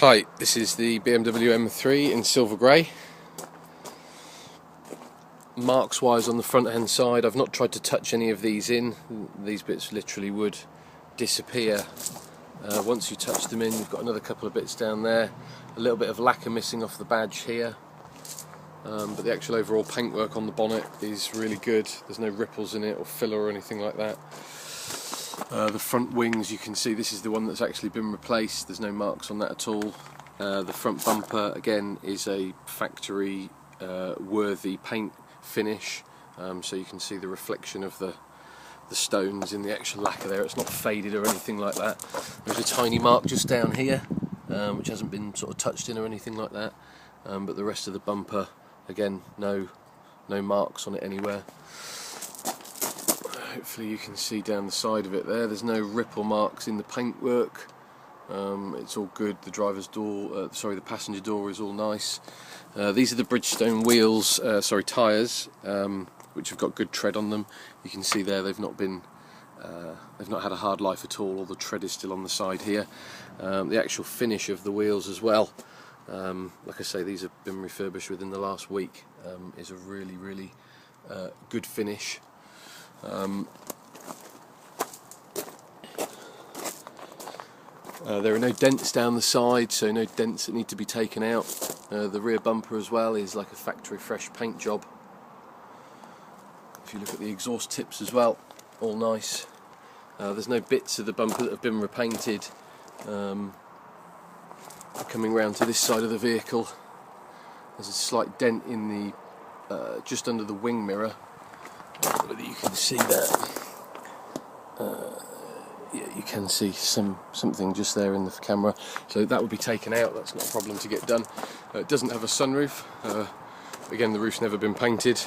Hi, this is the BMW M3 in silver grey. Marks wise on the front hand side, I've not tried to touch any of these in. These bits literally would disappear once you touch them in. You've got another couple of bits down there, a little bit of lacquer missing off the badge here, but the actual overall paintwork on the bonnet is really good. There's no ripples in it or filler or anything like that. The front wings, you can see this is the one that's actually been replaced. There's no marks on that at all. The front bumper again is a factory worthy paint finish, so you can see the reflection of the stones in the actual lacquer there. It's not faded or anything like that. There's a tiny mark just down here which hasn't been sort of touched in or anything like that, but the rest of the bumper, again, no marks on it anywhere. Hopefully you can see down the side of it there, there's no ripple marks in the paintwork. It's all good. The driver's door, the passenger door is all nice. These are the Bridgestone wheels, tyres, which have got good tread on them. You can see there they've not had a hard life at all the tread is still on the side here. The actual finish of the wheels as well, like I say, these have been refurbished within the last week, is a really good finish. There are no dents down the side, so no dents that need to be taken out. The rear bumper as well is like a factory fresh paint job. If you look at the exhaust tips as well, all nice. There's no bits of the bumper that have been repainted. Coming round to this side of the vehicle, there's a slight dent in the just under the wing mirror. Whether you can see that. Yeah, you can see something just there in the camera, so that would be taken out. That's not a problem to get done. It doesn't have a sunroof. Again, the roof's never been painted.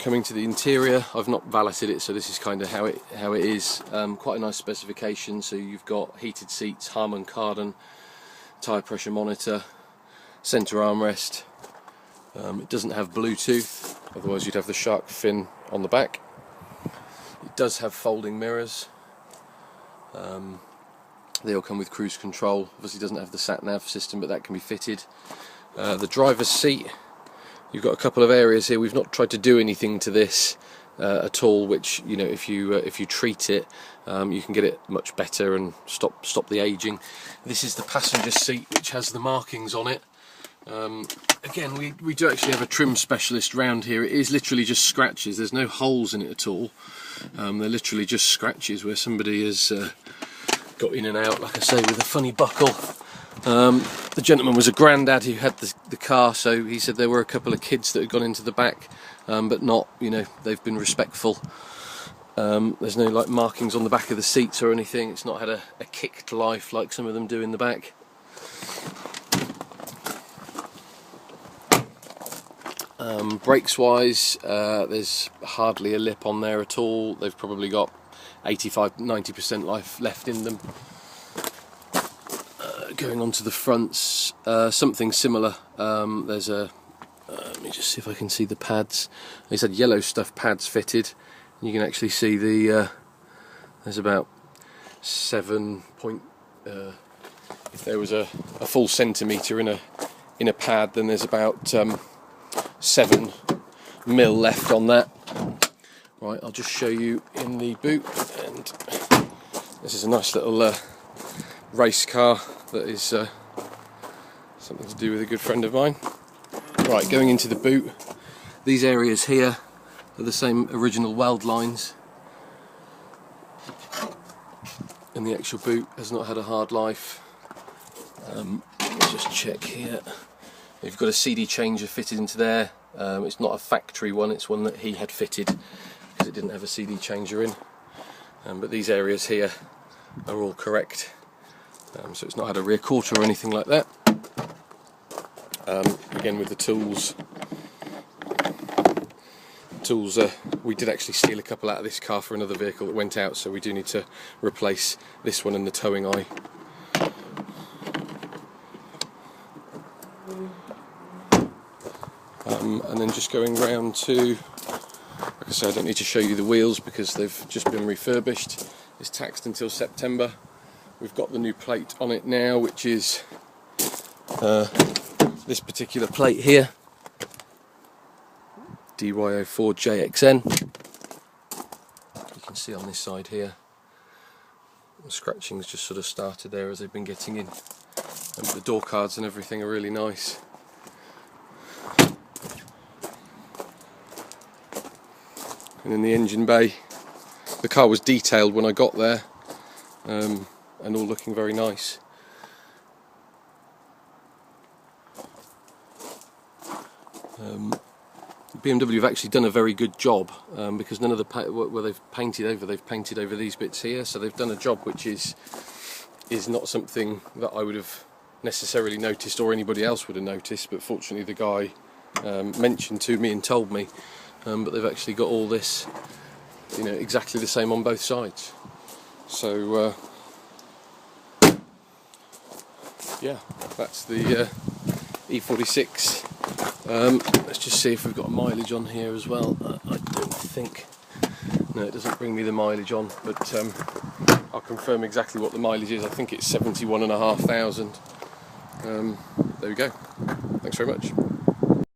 Coming to the interior, I've not valeted it, so this is kind of how it is. Quite a nice specification. So you've got heated seats, Harman Kardon, tyre pressure monitor, centre armrest. It doesn't have Bluetooth, otherwise you'd have the shark fin on the back. It does have folding mirrors. They all come with cruise control. Obviously doesn't have the sat-nav system, but that can be fitted. The driver's seat, you've got a couple of areas here. We've not tried to do anything to this at all, which, you know, if you treat it, you can get it much better and stop the aging. This is the passenger seat, which has the markings on it. Again, we do actually have a trim specialist round here. It is literally just scratches. There's no holes in it at all. They're literally just scratches where somebody has got in and out, like I say, with a funny buckle. The gentleman was a granddad who had the car, so he said there were a couple of kids that had gone into the back, but not, you know, they've been respectful. There's no like markings on the back of the seats or anything. It's not had a kicked life like some of them do in the back. Brakes wise, there's hardly a lip on there at all. They've probably got 85–90% life left in them. Going on to the fronts, something similar. There's a let me just see if I can see the pads. These had yellow stuff pads fitted. You can actually see there's about 7 point. If there was a full centimetre in a pad, then there's about 7 mil left on that. Right, I'll just show you in the boot, and this is a nice little race car that is something to do with a good friend of mine. Right, going into the boot, these areas here are the same original weld lines, and the actual boot has not had a hard life. Let me just check here. You've got a CD changer fitted into there. It's not a factory one, it's one that he had fitted because it didn't have a CD changer in. But these areas here are all correct. So it's not had a rear quarter or anything like that. Again, with the tools, we did actually steal a couple out of this car for another vehicle that went out, so we do need to replace this one and the towing eye. And then just going round to, like I say, I don't need to show you the wheels because they've just been refurbished. It's taxed until September. we've got the new plate on it now, which is this particular plate here, DY04JXN. You can see on this side here, the scratching's just sort of started there as they've been getting in. And the door cards and everything are really nice. And in the engine bay, the car was detailed when I got there, and all looking very nice. BMW have actually done a very good job, because none of the where they've painted over these bits here, so they've done a job which is not something that I would have necessarily noticed or anybody else would have noticed, but fortunately the guy mentioned to me and told me. But they've actually got all this, you know, exactly the same on both sides. So yeah, that's the e46. Let's just see if we've got mileage on here as well. I don't think. No, it doesn't bring me the mileage on, but I'll confirm exactly what the mileage is. I think it's 71,500. There we go. Thanks very much.